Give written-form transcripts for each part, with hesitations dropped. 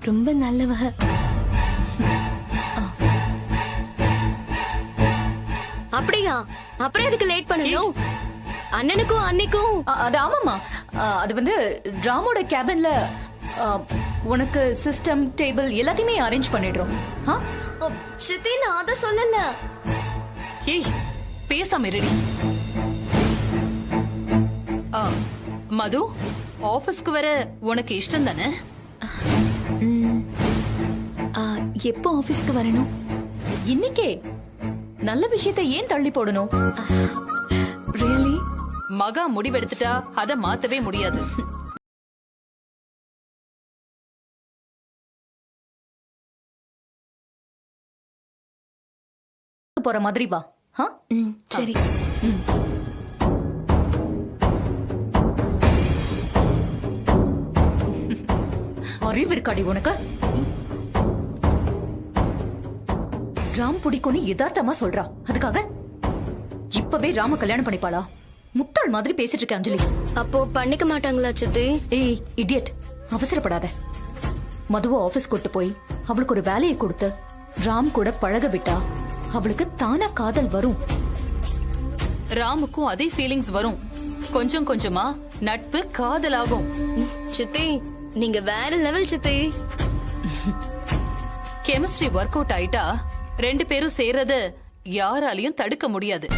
ரொம்ப நல்லவக. அப்படியா? அப்புறம் எதுக்கு லேட் பண்ணணும்? அண்ணனுக்கும் அன்னைக்கும் அது ஆமாமா. அது வந்து ராமோட கேபின்ல உனக்கு சிஸ்டம் டேபிள் எல்லாத்தையுமே அரேஞ்ச் பண்ணிடுறோம். சித்தி, நான் அத சொல்லல. ஏய், பேசாம இருடி. மது, ஆபீஸ்க்கு வர உனக்கு இஷ்டம் தானே? எப்போ ஆபீஸ்க்கு வரணும்? இன்னைக்கே. நல்ல விஷயத்தை ஏன் தள்ளி போடணும்? ரியலி? மகா முடிவெடுத்துட்டா அத மாத்தவே முடியாது. போற மாதிரி வா. சரி. அறிவு இருக்காடி உனக்கு? ராம் பிடிக்கும்னு யதார்த்தமா சொல்றா. அதுக்காக இப்பவே ராம கல்யாணம் பண்ணிப்பாளா? முட்டாள் மாதிரி பேசிட்டு இருக்க அஞ்சலி. அப்போ பண்ணிக்க மாட்டாங்களா சித்தி? ஏய் இடியட், அவசரப்படாத. மதுவை ஆபீஸ் கூட்டு போய் அவளுக்கு ஒரு வேலையை கொடுத்து ராம் கூட பழக விட்டா அவளுக்கு தானா காதல் வரும். ராமுக்கும் அதே ஃபீலிங்ஸ் வரும். கொஞ்சம் கொஞ்சமா நட்பு காதலாகும். சித்தி, நீங்க வேற லெவல் சித்தி. கெமிஸ்ட்ரி ஒர்க் அவுட் ஆயிட்டா 2 பேரும் சேர்றது யாராலையும் தடுக்க முடியாது.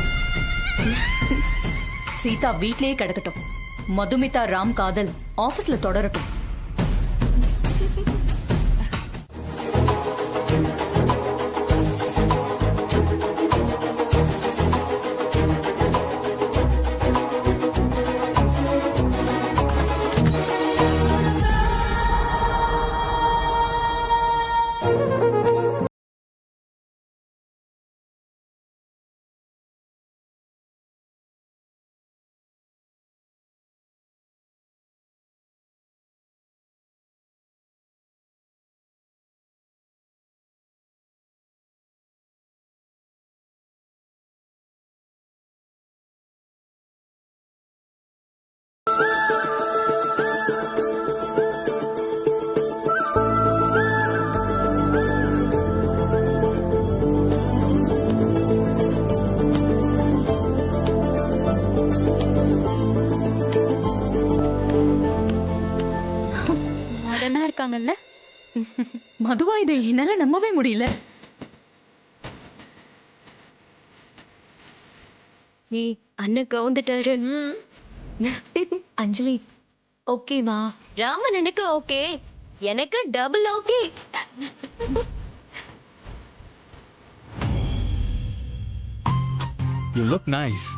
சீதா வீட்லயே கிடக்கட்டும். மதுமிதா ராம் காதல் ஆபீஸ்ல தொடரட்டும். இருக்காங்கல்ல? மதுவா, இதை என்னால நம்பவே முடியல. நீ அண்ணன் கவுந்துட்டாரு. அஞ்சலி ஓகேவா? ராமன் எனக்கு ஓகே, எனக்கு double okay. You look nice.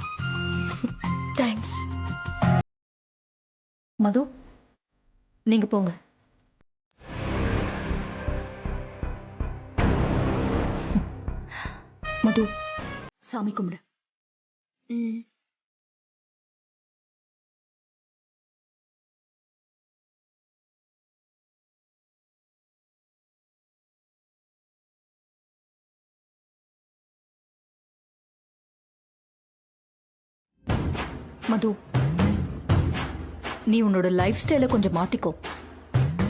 Thanks. Madhu, நீங்க போங்க. மது, சாமி கும்பிடு. மது, நீ உன்னோட லைஃப் ஸ்டைல கொஞ்சம் மாத்திக்கோ.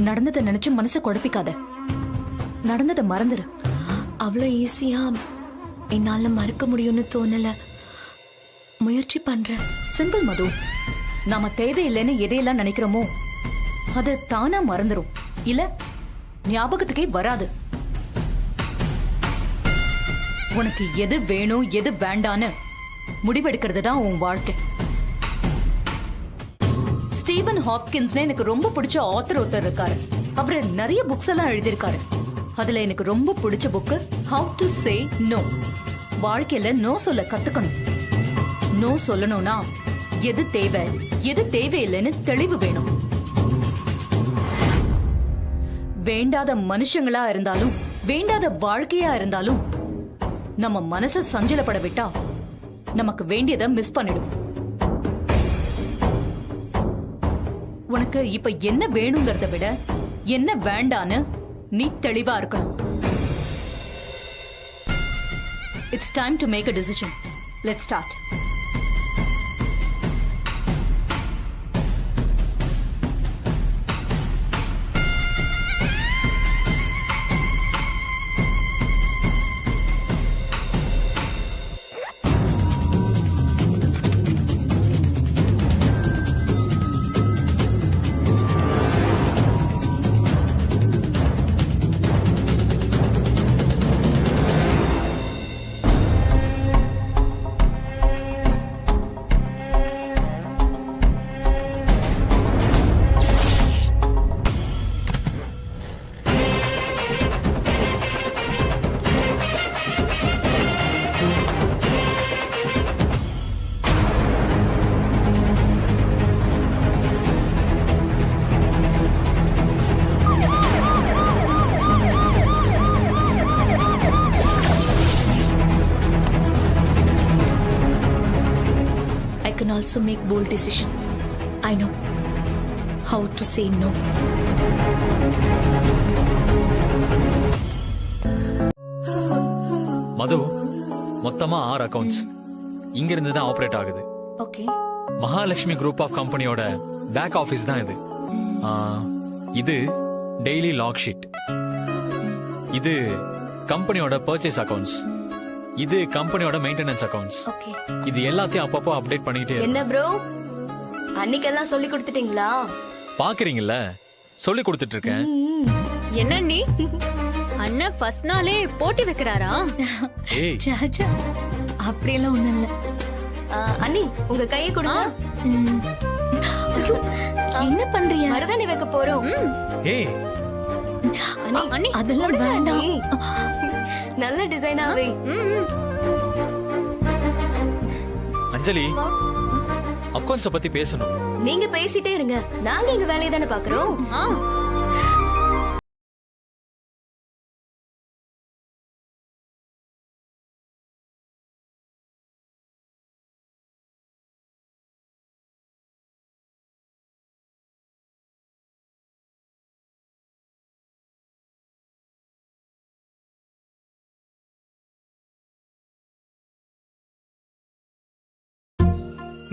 நடந்ததை நினைச்சு மனசை குழப்பிக்காத. நடந்ததை மறந்துரு. அவ்வளோ ஈஸியா என்னால மறக்க முடியும்னு தோணல. முயற்சி பண்றேன். சிம்பிள் மது. நாம தேவையில்லைன்னு எதையெல்லாம் நினைக்கிறோமோ அது தானா மறந்துரும். இல்ல ஞாபகத்துக்கே வராது. உனக்கு எது வேணும் எது வேண்டான்னு முடிவெடுக்கிறது தான் உன் வாழ்க்கை. ஸ்டீவன் ஹாப்கின்ஸ்னு எனக்கு ரொம்ப பிடிச்ச ஆத்தர் ஒருத்தர் இருக்காரு. அவரு நிறைய புக்ஸ் எல்லாம் எழுதியிருக்காரு. அதுல எனக்கு ரொம்ப பிடிச்ச book how to say no. வாழ்க்கையில நோ சொல்ல கத்துக்கணும். நோ சொல்லணும்னா எது தேவை எது தேவையில்லைன்னு தெளிவு வேணும். வேண்டாத மனுஷங்களா இருந்தாலும் வேண்டாத வாழ்க்கையா இருந்தாலும் நம்ம மனச சஞ்சலப்பட விட்டா நமக்கு வேண்டியதை மிஸ் பண்ணிடும். உனக்கு இப்ப என்ன வேணுங்கிறத விட என்ன வேண்டான்னு நீ தெளிவா இருக்கணும். It's time to make a decision. Let's start. can also make bold decision. I know how to say no. மது, மொத்தமா 6 அக்கவுண்ட்ஸ் இங்க இருந்து தான் ஆபரேட் ஆகுது. Okay. மகாலட்சுமி குரூப் ஆஃப் கம்பெனியோட பேக் ஆபீஸ் தான் இது. இது டெய்லி லாக் ஷீட், இது கம்பெனியோட பர்ச்சேஸ் அக்கவுண்ட்ஸ், இது கம்பெனியோட மெயின்டெனன்ஸ் அக்கவுண்ட்ஸ். Okay. இது எல்லாத்தையும் அப்பப்போ அப்டேட் பண்ணிட்டே இருக்கு. என்ன ப்ரோ, அன்னைக்கெல்லாம் சொல்லி கொடுத்துட்டீங்களா? பாக்குறீங்கல்ல, சொல்லி கொடுத்துட்டு இருக்கேன். என்ன நீ அண்ணன் ஃபர்ஸ்ட் நாளே போட்டி வைக்கிறாரா? ஏய், ஜாஜா அப்படியெல்லாம் ஒண்ணும் இல்ல. அண்ணி உங்க கையை கொடுங்க. ம். ஐயோ, என்ன பண்றீங்க? மருதாணி வைக்க போறோம். ஏய், அண்ணி அதெல்லாம் வேண்டாம். அண்ணி. நல்ல டிசைனாவே. அஞ்சலி, அக்கவுண்ட்ஸ பத்தி பேசணும். நீங்க பேசிட்டே இருங்க, நாங்க எங்க வேலையை தானே பாக்குறோம்.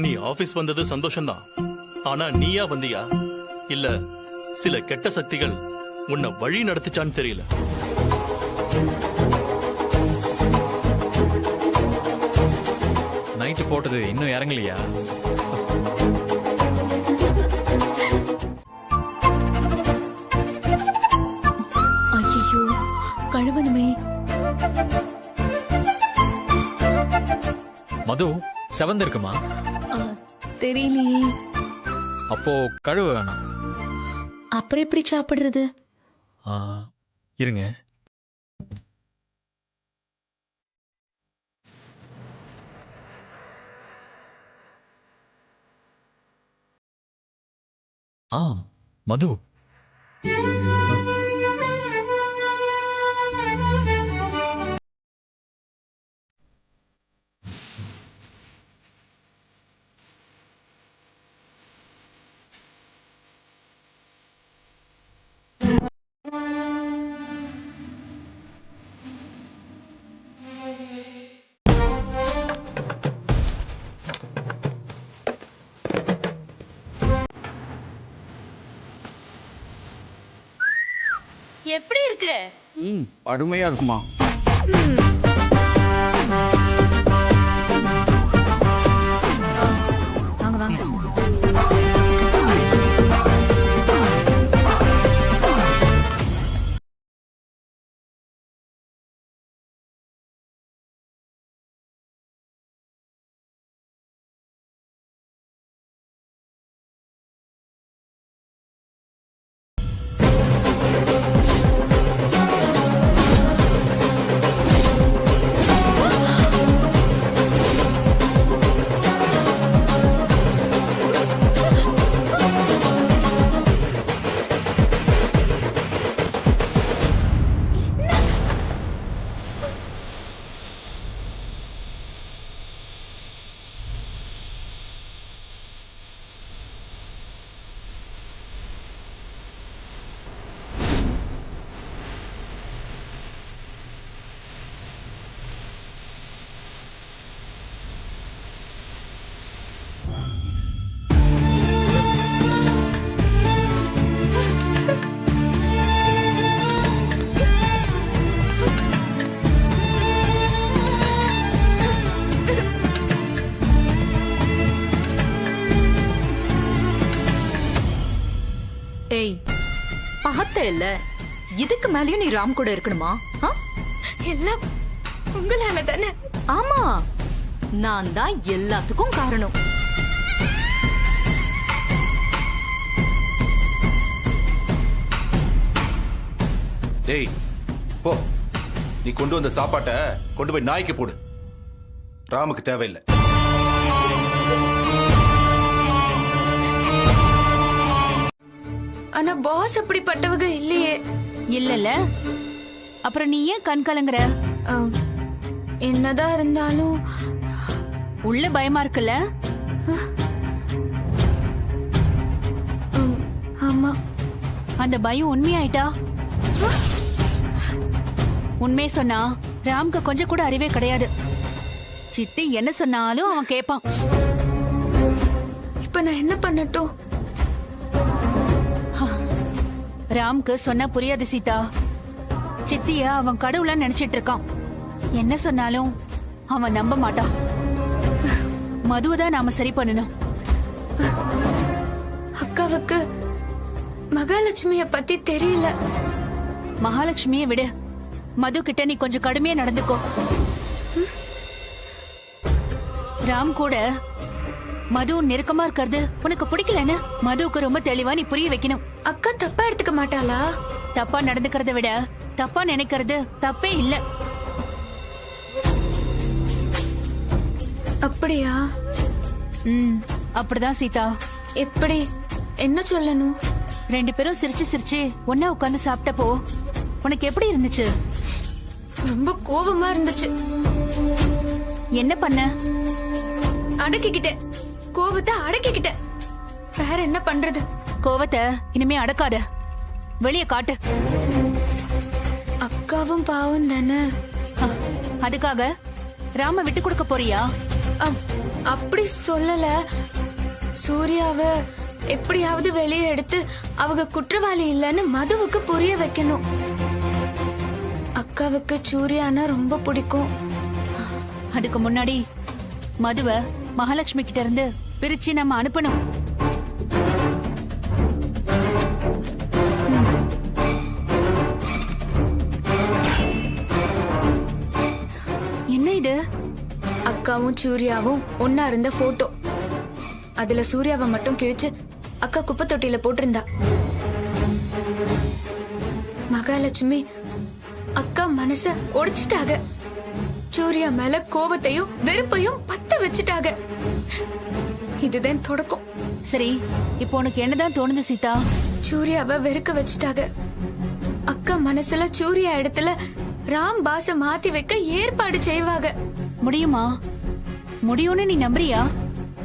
நீ ஆபீஸ் வந்தது சந்தோஷம்தான். ஆனா நீயா வந்தியா இல்ல சில கெட்ட சக்திகள் உன்னை வழி நடத்திச்சான்னு தெரியல. நைட்டு போட்டது இன்னும் இறங்கலையா? ஐயோ, கழுவணுமே. மது, செவந்து இருக்குமா? தெரியலையே. அப்போ கழுவ வேணாம். அப்புறம் எப்படி சாப்பிடுறது? ஆ, இருங்க. ஆ, மது, எப்படி இருக்கு? அருமையா இருக்குமா? வாங்க வாங்க. ஏய், பார்த்த இல்ல, இதுக்கு மேலயும் நீ ராம் கூட இருக்கணுமா? ஆ? எல்லாம் உங்களால தானே. ஆமா, நான் தான் எல்லாத்துக்கும் காரணம். டேய் போ, நீ கொண்டு வந்த சாப்பாட்டை கொண்டு போய் நாய்க்கு போடு. ராமுக்கு தேவையில்லை. ஆனா பாஸ் அப்படிப்பட்டவங்க இல்லையே. இல்லல, அப்புறம் நீ ஏன் கண் கலங்குற? என்னதான் இருந்தாலும் உள்ள பயமா இருக்குல்ல? ஆமா. அந்த பயம் உண்மையாயிட்டா? உண்மையை சொன்னா ராம்க்கு கொஞ்சம் கூட அறிவே கிடையாது. சித்தி என்ன சொன்னாலும் அவன் கேட்பான். இப்ப நான் என்ன பண்ணட்டும்? ராம்க்கு சொன்னா புரியாது சீதா. சித்திய அவன் கடவுளா நினைச்சிட்டு இருக்கான். என்ன சொன்னாலும் அவன் நம்ப மாட்டான். மதுவதான் நாம சரி பண்ணணும். அக்காவுக்கு மகாலட்சுமிய பத்தி தெரியல. மகாலட்சுமியை விடு, மது கிட்ட நீ கொஞ்சம் கடுமையா நடந்துக்கோ. ராம் கூட மது நெருக்கமா இருக்கிறது உனக்கு பிடிக்கலன்னு மதுவுக்கு ரொம்ப தெளிவா நீ புரிய வைக்கணும். அக்கா தப்பா எடுத்துக்க மாட்டாளா? தப்பா நடந்துக்கிறத விட தப்பா நினைக்கிறது தப்பே இல்ல. அப்படியா? அப்படிதான் சீதா. எப்படி? என்ன சொல்லணும்? 2 பேரும் சிரிச்சு சிரிச்சு ஒன்னா உட்கார்ந்து சாப்பிட்டப்போ உனக்கு எப்படி இருந்துச்சு? ரொம்ப கோபமா இருந்துச்சு. என்ன பண்ண? அடக்கிக்கிட்டேன். கோபத்தை அடக்கிக்கிட்டேன். வேற என்ன பண்றது? கோவத்தை இனிமே அடக்காத, வெளிய காட்டு. அக்காவும் பாவம் தானே. அதுக்காக ராம விட்டு கொடுக்க போறியா? அப்படி சொல்லல. சூர்யாவ எப்படியாவது வெளியே எடுத்து அவங்க குற்றவாளி இல்லைன்னு மதுவுக்கு புரிய வைக்கணும். அக்காவுக்கு சூர்யானா ரொம்ப பிடிக்கும். அதுக்கு முன்னாடி மதுவ மகாலட்சுமி கிட்ட இருந்து பிரிச்சு நம்ம அனுப்பணும். என்ன இது? அக்காவும் சூர்யாவும் ஒன்னா இருந்த போட்டோ. அதுல சூர்யாவை மட்டும் கிழிச்சு அக்கா குப்பை தொட்டியில போட்டிருந்தா. மகாலட்சுமி அக்கா மனச உடைச்சிட்டாக. சூர்யா மேல கோவத்தையும் வெறுப்பையும் பத்த வச்சுட்டாக. இதுதான் தொடக்கம். சரி, இப்போ உனக்கு என்னதான் தோணுது சீதா? சூர்யாவை வெறுக்க வச்சுட்டாக. அக்கா மனசுல சூர்யா இடத்துல ராம் பாச மாத்தி வைக்க ஏற்பாடு செய்வாங்க. முடியுமா? முடியும்னு நீ நம்புறியா?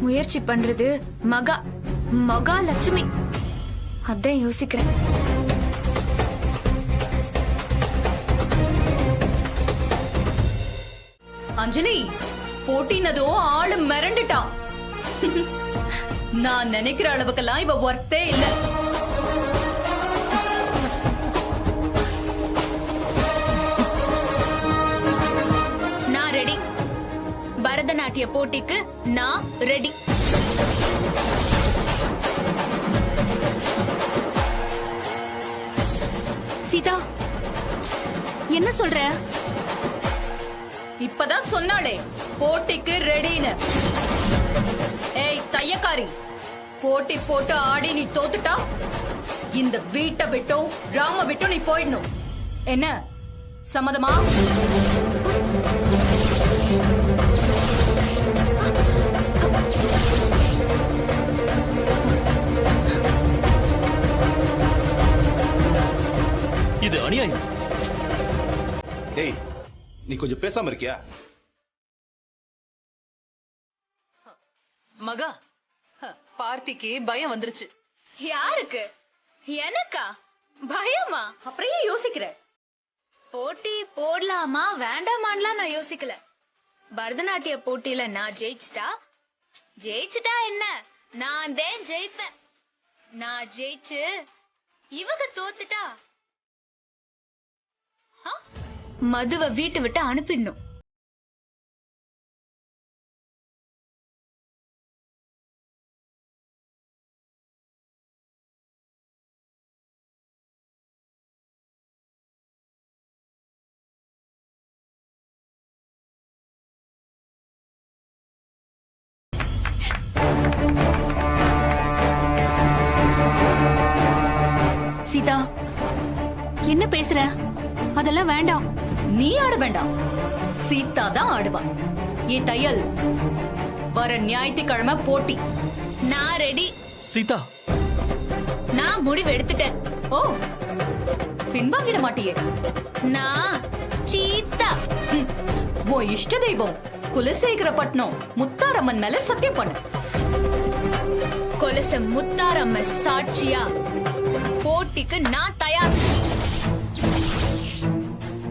முயற்சி பண்றது மகாலட்சுமி. அதான் யோசிக்கிறேன். அஞ்சலி, போட்டினதோ ஆளு மிரண்டுட்டான். நான் நினைக்கிற அளவுக்கெல்லாம் இவ ஒர்த்தே இல்ல. நான் ரெடி. பரதநாட்டிய போட்டிக்கு நான் ரெடி. சீதா, என்ன சொல்ற? இப்பதான் சொன்னாளே போட்டிக்கு ரெடின்னு. ஏய் தையக்காரி, போட்டி போட்டு ஆடி நீ தோத்துட்டா இந்த வீட்டை விட்டும் ராம விட்டும் நீ போயிடணும். என்ன சம்மதமா? இது அநியாயம். டேய், நீ கொஞ்சம் பேசாம இருக்கியா? மகா, பார்த்திக்கு பயம் வந்துருச்சு. யாருக்கு? எனக்கா பயமா? அப்படியே யோசிக்கிற. போட்டி போடலாமா வேண்டாமான்லாம் நான் யோசிக்கல. பரதநாட்டிய போட்டியில நான் ஜெயிச்சுட்டா என்ன, நான் தான் ஜெயிப்பேன். நான் ஜெயிச்சு இவங்க தோத்துட்டா மதுவை வீட்டை விட்டு அனுப்பிடணும். சீதா, என்ன பேசுற? அதெல்லாம் வேண்டாம். நீ ஆட வேண்டாம், சீதா தான் ஆடுவா. என் தையல் வர ஞாயிற்றுக்கிழமை போட்டி. நான் ரெடி. சீதா, நான் முடிவு எடுத்துட்டேன். ஓ, பின்வாங்கிட மாட்டியே? நான் சீதா. உன் இஷ்ட தெய்வம் குலசேகரப்பட்டினம் முத்தாரம்மன் மேல சத்தியம் பண்ணு. கொலுச முத்தாரம்ம சாட்சியா போட்டிக்கு நான் தயார்.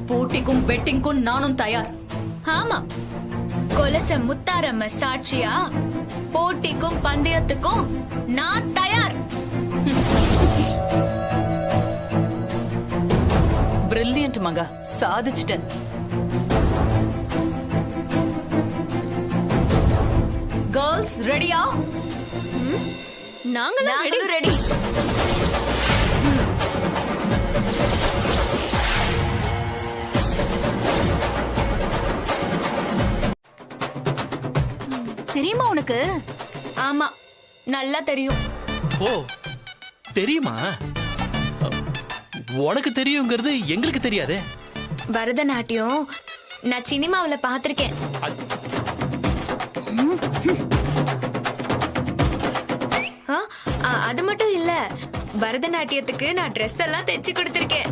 போட்டிக்கும் பெட்டிங்கும் நானும் தயார். ஆமா, கொலுச முத்தாரம்ம சாட்சியா போட்டிக்கும் பந்தயத்துக்கும் நான் தயார். பிரில்லியன்ட் மகா, சாதிச்சிட்டேன். கேர்ள்ஸ் ரெடியா? நாங்களும் ரெடி. தெரியுமா உனக்கு? ஆமா, நல்லா தெரியும். ஓ தெரியுமா? உனக்கு தெரியுங்கிறது எங்களுக்கு தெரியாதே. பரதநாட்டியம் நான் சினிமாவுல பாத்திருக்கேன். அது மட்டும் இல்ல, பரதநாட்டியத்துக்கு நான் ட்ரெஸ் எல்லாம் தைச்சு கொடுத்திருக்கேன்.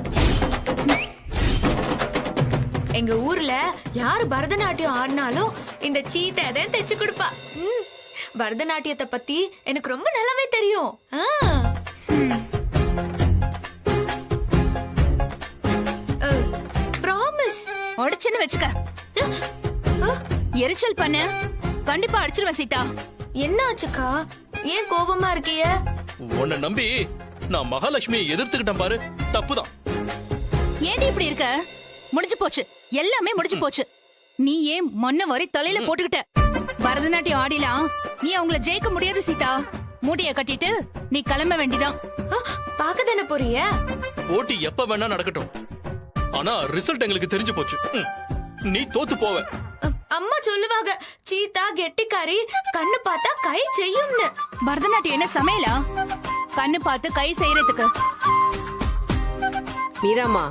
எங்க ஊர்ல யாரு பரதநாட்டியம் ஆடினாலும் இந்த சீத்தை அதை தைச்சு கொடுப்பா. பரதநாட்டியத்தை பத்தி எனக்கு ரொம்ப நல்லாவே தெரியும். ப்ராமிஸ். உடைச்சுன்னு வச்சுக்க. எரிச்சல் பண்ண கண்டிப்பா அடிச்சிருவேன் சீதா. என்ன ஆச்சுக்கா? ஏன் கோபமா இருக்கிய? உன்னை நம்பி நான் மகாலட்சுமியை எதிர்த்துக்கிட்டேன் பாரு, தப்புதான். ஏன்டி இப்படி இருக்க? முடிஞ்சு போச்சு, எல்லாமே முடிஞ்சு போச்சு. நீ ஏன் மண்ண வரி தலையில போட்டுக்கிட்ட? பரதநாட்டியம் ஆடிலாம் நீ அவங்கள ஜெயிக்க முடியாது சீதா. மூடிய கட்டிட்டு நீ கிளம்ப வேண்டிதான். பாக்க தானே போறிய? போட்டி எப்ப வேணா நடக்கட்டும், ஆனா ரிசல்ட் எங்களுக்கு தெரிஞ்சு போச்சு. நீ தோத்து போவ. அம்மா சொல்லுவாங்க, சீதா கெட்டிக்காரி, கண்ணு பார்த்தா கை செய்யும்னு. பரதநாட்டியம் என்ன சமையலா? கண்ணு பார்த்து கை செய்யறதுக்கு. மீராமா,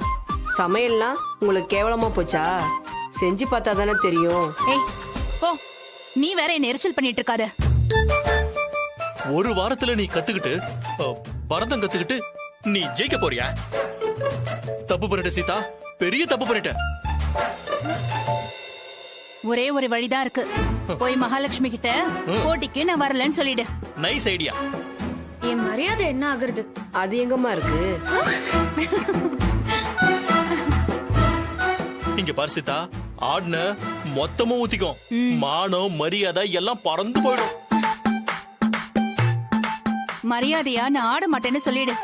சமையல்லாம் உங்களுக்கு கேவலமா போச்சா? செஞ்சு பார்த்தா தானே தெரியும். ஏய் போ, நீ வேற என்ன எரிச்சல் பண்ணிட்டு இருக்காத. ஒரு வாரத்துல நீ கத்துக்கிட்டு பரதம் கத்துக்கிட்டு நீ ஜெயிக்க போறியா? தப்பு பண்ணிட்ட சீதா, பெரிய தப்பு பண்ணிட்ட. ஒரே ஒரு வழிதான் இருக்கு. போய் மகாலட்சுமி கிட்ட போட்டிக்கு நான் வரலன்னு சொல்லிடு. Nice idea. என் மரியாதை என்ன ஆகுறது? அது எங்கம்மா இருக்கு? இங்க பாரு சீதா, ஆடுன மொத்தமும் ஊத்திக்கும். மானம் மரியாதை எல்லாம் பறந்து போயிடும். மரியாதையா நான் ஆட மாட்டேன்னு சொல்லிடு.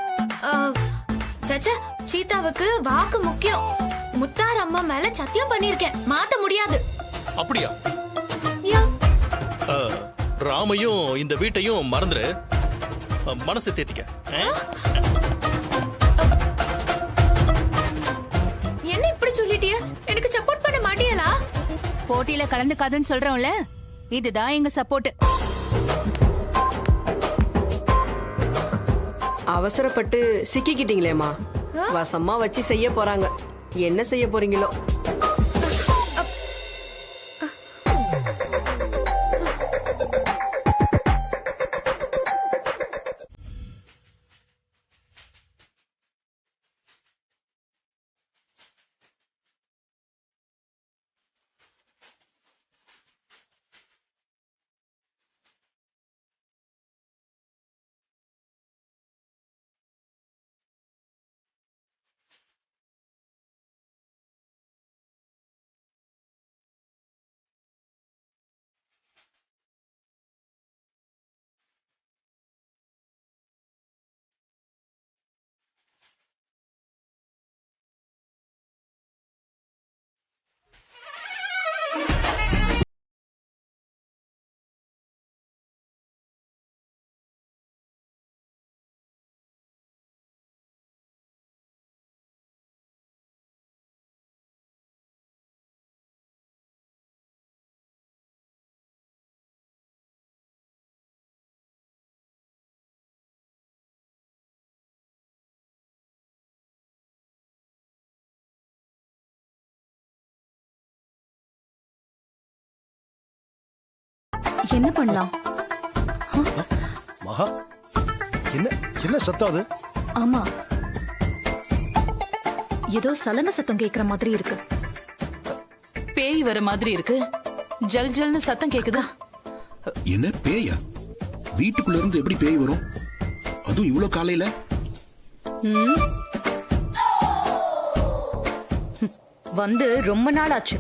சச்சா, சீதாவுக்கு வாக்கு முக்கியம். முத்தார் அம்மா மேல சத்தியம் பண்ணிருக்கேன், மாத்த முடியாது. அப்படியா? ராமையும் இந்த வீட்டையும் மறந்துரு, மனசை தேத்திக்க. என்ன இப்படி சொல்லிட்டிய? எனக்கு சப்போர்ட் பண்ண மாட்டியலா? போட்டியில கலந்துக்காதுன்னு சொல்றோம்ல, இதுதான் எங்க சப்போர்ட். அவசரப்பட்டு சிக்கிக்கிட்டீங்களேம்மா. வசமா வச்சு செய்ய போறாங்க. என்ன செய்ய போறீங்களோ? என்ன பண்ணலாம்? மகா, என்ன என்ன சத்தம் அது? ஆமா, ஏதோ சலன சத்தம் கேக்குற மாதிரி இருக்கு. பேய் வர மாதிரி இருக்கு. ஜல் ஜல்னு சத்தம் கேக்குதா? என்ன பேயா? வீட்டுக்குள்ள இருந்து எப்படி பேய் வரும்? அதுவும் இவ்வளவு காலையில? வந்து ரொம்ப நாள் ஆச்சு.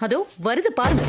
அதோ வருது பாருங்க.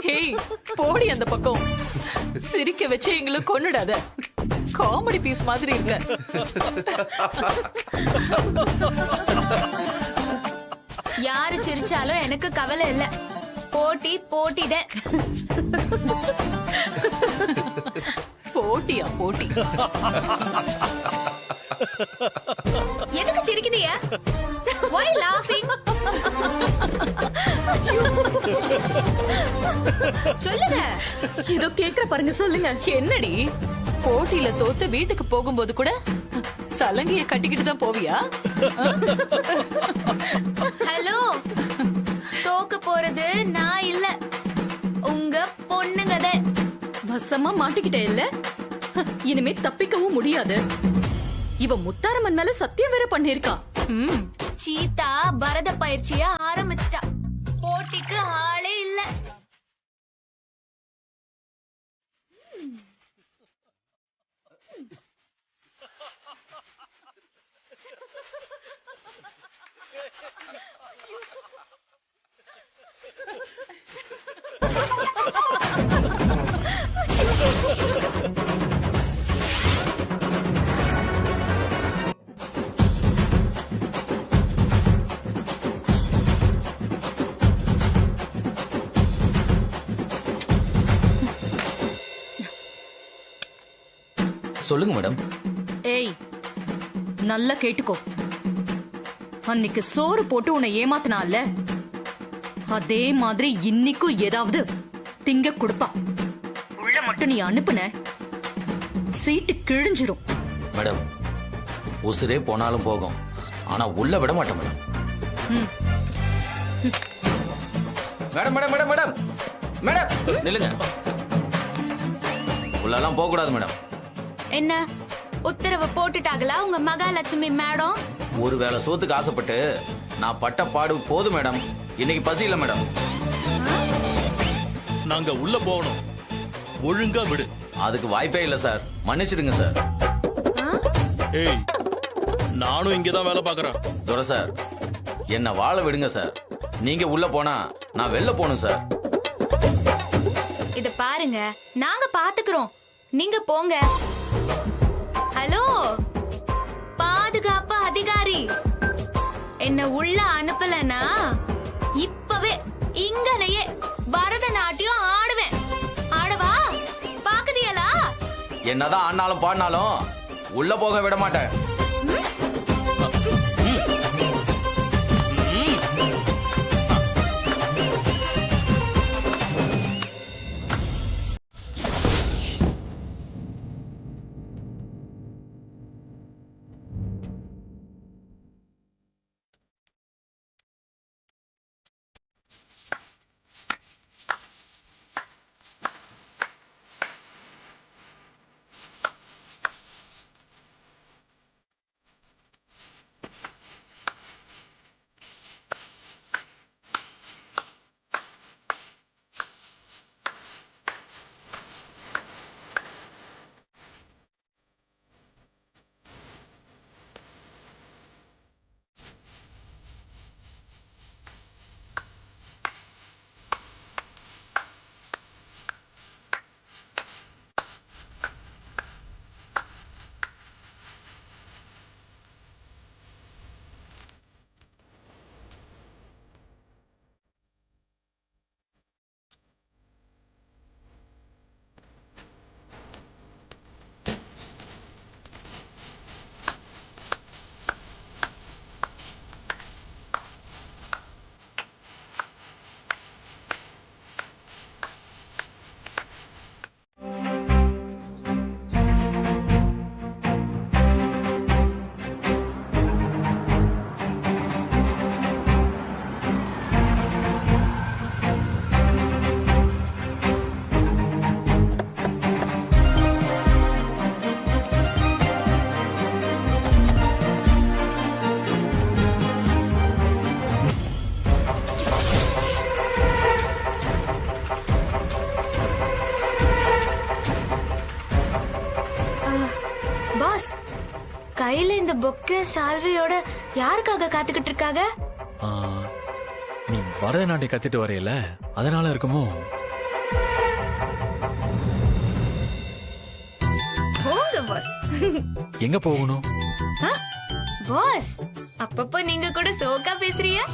ஹேய், போடி அந்த பக்கம். சிரிக்க வச்சு எங்களை கொன்னுடாத. காமெடி பீஸ் மாதிரி இருக்க. யாரு சிரிச்சாலும் எனக்கு கவலை இல்ல. போட்டி போட்டிதான். போட்டியா போட்டி? எதுக்கு சிரிக்குதியா? Why laughing? சொல்லுங்க. இதோ கேக்குற பாருங்க, சொல்லுங்க. என்னடி போட்டியில தோத்து வீட்டுக்கு போகும்போது கூட சலங்கைய கட்டிக்கிட்டு தான் போவியா? ஹலோ, தோக்க போறது நான் இல்ல, உங்க பொண்ணுங்கதான். வசமா மாட்டிக்கிட்டே இல்ல? இனிமே தப்பிக்கவும் முடியாது. இவ முத்தாரம்மன் மேல சத்தியம் வேற பண்ணிருக்கா. சீதா பரத பயிற்சிய ஆரம்பிச்சிட்டா. போட்டிக்கு ஆளே இல்ல. சொல்லுங்க மேடம். ஏய், நல்லா கேட்டுக்கோ. அன்னைக்கு சோறு போட்டு உன்னை ஏமாத்தினால அதே மாதிரி இன்னைக்கும் ஏதாவது திங்க கொடுப்பா. உள்ள மட்டும் நீ அனுப்புன சீட்டு கிழிஞ்சிரும். மேடம், உசுரே போனாலும் போகும், ஆனா உள்ள விட மாட்டேன் madam. Madam madam madam madam madam நில்லுங்க. உள்ளெல்லாம் போக கூடாது மேடம். என்ன உத்தரவு போட்டுட்டாங்களா உங்க மகாலட்சுமி மேடம்? ஒரு வேளை சோத்துக்கு ஆசைப்பட்டு நான் பட்ட பாடு போதும் மேடம். இன்னைக்கு பசி இல்ல மேடம். நாங்க உள்ள போகணும், ஒழுங்கா விடு. அதுக்கு வாய்ப்பே இல்ல சார், மன்னிச்சிடுங்க சார். ஏய், நானும் இங்கதான் வேலை பாக்குறேன். துரை சார், என்ன வாழ விடுங்க சார். நீங்க உள்ள போனா நான் வெளில போகணும் சார். இத பாருங்க, நாங்க பாத்துக்கிறோம், நீங்க போங்க. ஹலோ, பாதுகாப்பு அதிகாரி, என்ன உள்ள அனுப்பலனா இப்பவே இங்கனையே பரதநாட்டியம் ஆடுவேன். ஆடவா? பாக்குதியலா? என்னதான் ஆனாலும் பாடினாலும் உள்ள போக விட மாட்டேன். பாஸ் கையில இந்த பொக்கே சால்வையோட யாருக்காக காத்துக்கிட்டு இருக்காங்க? ஆ, நீ பரதநாட்டியம் கத்துட்டு வரையில அதனால இருக்குமோ? போங்க பாஸ். எங்க போகணும்? பாஸ் அப்பப்போ நீங்க கூட சோகா பேசுறியா?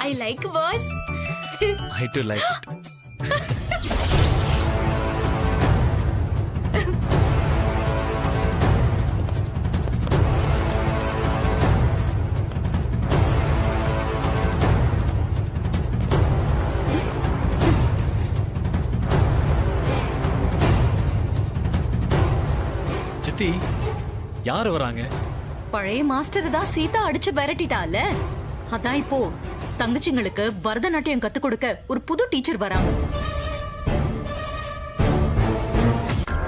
I like boss. I do like it. சித்தி யாரு வராங்க? பழைய மாஸ்டர் தான் சீதா அடிச்சு விரட்டிட்டால. அதான் இப்போ தங்கச்சிங்களுக்கு பரதநாட்டியம் கத்து கொடுக்க ஒரு புது டீச்சர் வராங்க.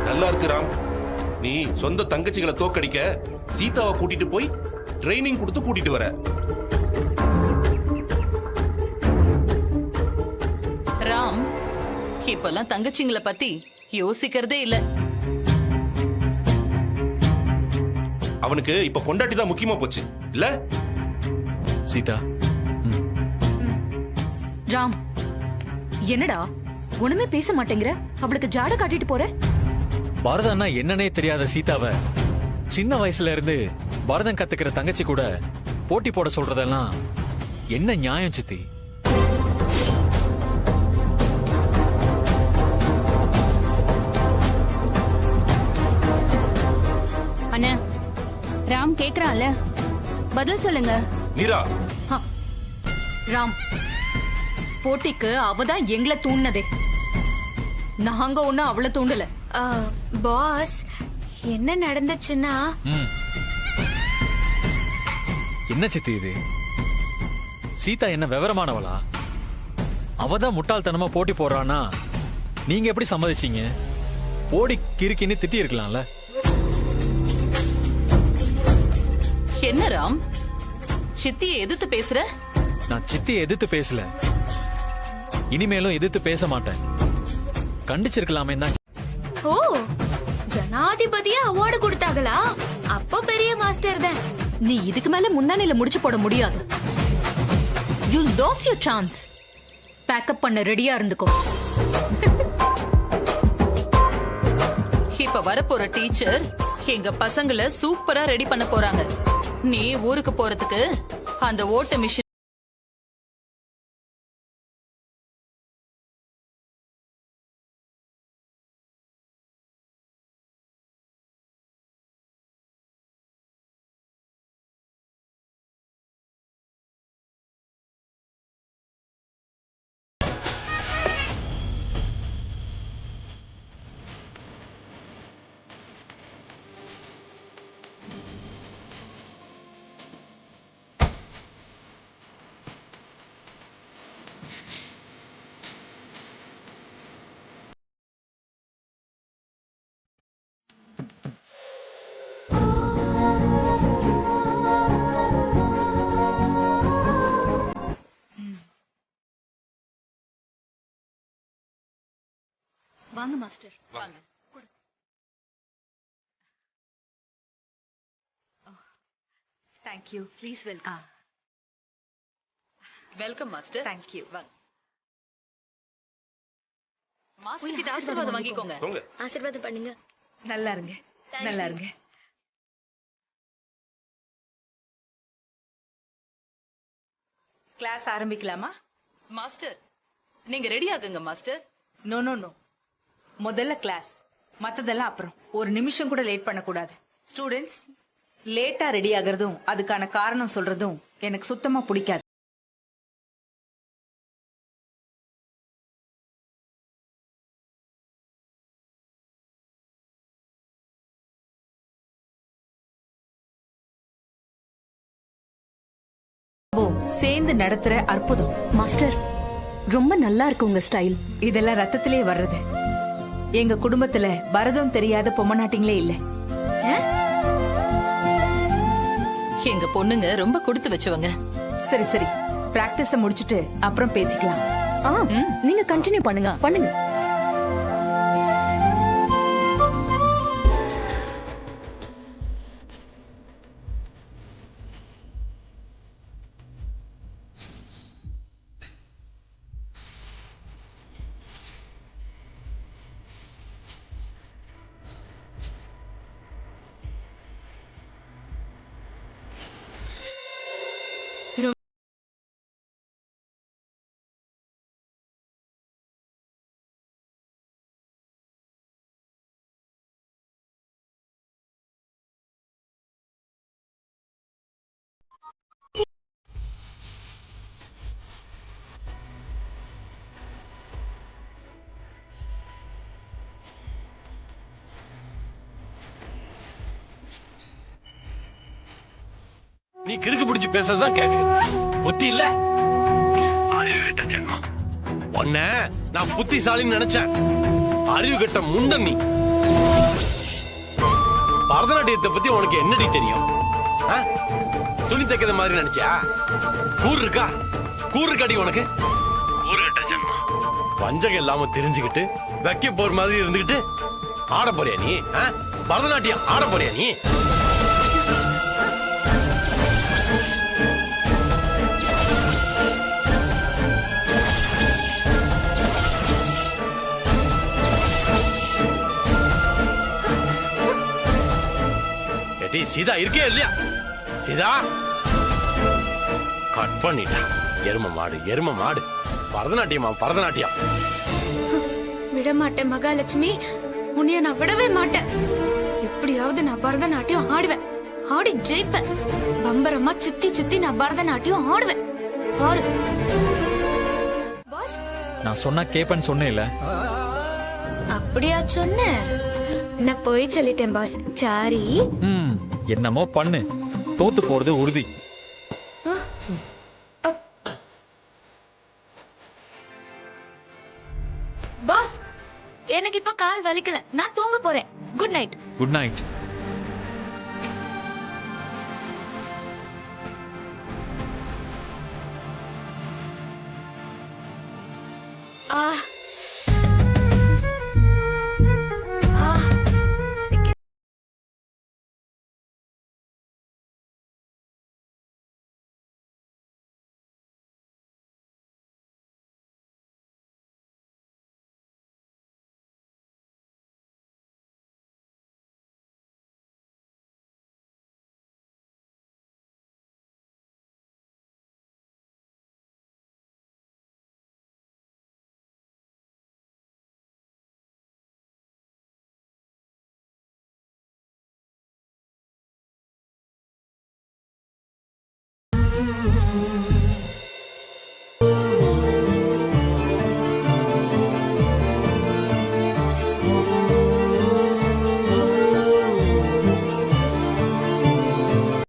நல்லா இருக்கு ராம். நீ சொந்த தங்கச்சிகளை தோக்கடிக்க சீதாவை கூட்டிட்டு போய் ட்ரைனிங் கொடுத்து கூட்டிட்டு வர. ராம் இப்பெல்லாம் தங்கச்சிங்களை பத்தி யோசிக்கிறதே இல்ல. அவனுக்கு இப்ப பொண்டாட்டி தான் முக்கியமா போச்சு இல்ல? சீதா ராம் என்னடா ஒண்ணுமே பேச மாட்டேங்கிற? அவளுக்கு ஜாட காட்டிட்டு போற? பரதம்னா என்னன்னே தெரியாத சீதாவை சின்ன வயசுல இருந்து பரதம் கத்துக்கிற தங்கச்சி கூட போட்டி போட சொல்றதெல்லாம் என்ன நியாயம் சித்தி? அண்ணா ராம் கேக்குறான்ல, பதில் சொல்லுங்க. மீரா ராம் போட்டிக்கு அவதான் எங்களை தூண்டினதே. நாங்க ஒண்ணும் அவளை தூண்டல. பாஸ் என்ன நடந்துச்சுன்னா என்ன சித்தி இது? சீதா என்ன விவரமானவளா? அவதான் முட்டாள்தனமா போட்டி போடுறானா நீங்க எப்படி சம்மதிச்சீங்க? போடி கிறுக்கின்னு திட்டி இருக்கலாம்ல. என்ன ராம் சித்தியை எதிர்த்து பேசுற? நான் சித்தியை எதிர்த்து பேசல, இனிமேலும் எதிர்த்து பேச மாட்டேன். கண்டிச்சிருக்கலாமே தான். ஓ ஜனாதிபதியா அவார்டு கொடுத்தாங்களா? அப்போ பெரிய மாஸ்டர் தான். நீ இதுக்கு மேல முந்தானையில முடிச்சு போட முடியாது. You last your chance. Backup பண்ண ரெடியா இருந்துக்கோ. இப்ப வரப்போற டீச்சர் எங்க பசங்களை சூப்பரா ரெடி பண்ண போறாங்க. நீ ஊருக்கு போறதுக்கு அந்த ஓட்ட மிஷின் வாங்க மாஸ்டர். வாங்க. Thank you. Please welcome. Welcome master. Thank you. வாங்க. மாஸ்டர் கிட்ட ஆசீர்வாதம் வாங்கிக்கோங்க. ஆசீர்வாதம் பண்ணுங்க. நல்லா இருங்க, நல்லா இருங்க. கிளாஸ் ஆரம்பிக்கலாமா? மாஸ்டர் நீங்க ரெடி ஆகுங்க மாஸ்டர். நோ நோ நோ, முதல்ல கிளாஸ், மத்ததெல்லாம் அப்புறம். ஒரு நிமிஷம் கூட லேட் பண்ணக்கூடாது. ஸ்டூடெண்ட்ஸ் லேட்டா ரெடி ஆகிறதும் அதுக்கான காரணம் சொல்றதும் எனக்கு சுத்தமா பிடிக்காது. சேர்ந்து நடத்துற அற்புதம். மாஸ்டர் ரொம்ப நல்லா இருக்கு உங்க ஸ்டைல். இதெல்லாம் ரத்தத்திலே வர்றது. எங்க குடும்பத்துல பரதம் தெரியாத பொம்மநாட்டிங்களே இல்ல. எங்க பொண்ணுங்க ரொம்ப கொடுத்து வச்சவங்க. சரி சரி, பிராக்டிஸ முடிச்சிட்டு அப்புறம் பேசிக்கலாம். நீங்க கண்டினியூ பண்ணுங்க பண்ணுங்க. நீ கிறுக்கு பிடிச்சு பேசுறதுதான் கேக்குது புத்தி இல்ல அறிவு கெட்ட ஜென்மம் உன்ன நான் புத்திசாலின்னு நினைச்சேன் அறிவு கெட்ட முண்டன் நீ பரதநாட்டியத்தை பத்தி உனக்கு என்னடி தெரியும் துணி தைக்கிற மாதிரி நினைச்சா கூறு இருக்காடி உனக்கு கூறு கெட்ட ஜென்மம் வஞ்சகம் இல்லாம தெரிஞ்சுக்கிட்டு வைக்க போற மாதிரி இருந்துகிட்டு ஆட போறியா நீ பரதநாட்டியம் ஆட போறியா நீ சீதா இருக்கே இல்லையா சீதா கட் பண்ணிட்டா எரும மாடு பரதநாட்டியம் விட மாட்டேன் மகாலட்சுமி, உன்னைய நான் விடவே மாட்டேன். எப்படியாவது நான் பரதநாட்டியம் ஆடுவேன், ஆடி ஜெயிப்பேன். பம்பரமா சுத்தி நான் பரதநாட்டியம் ஆடுவேன். பாரு. நான் சொன்னா கேப்பேன்னு சொன்னேன்ல. அப்படியா சொன்ன? நான் போய் சொல்லிட்டேன் பாஸ். சாரி. என்னமோ பண்ணு, தோத்து போறது உறுதி. பாஸ், எனக்கு இப்ப கால் வலிக்கல, நான் தூங்க போறேன். Good night. Good night.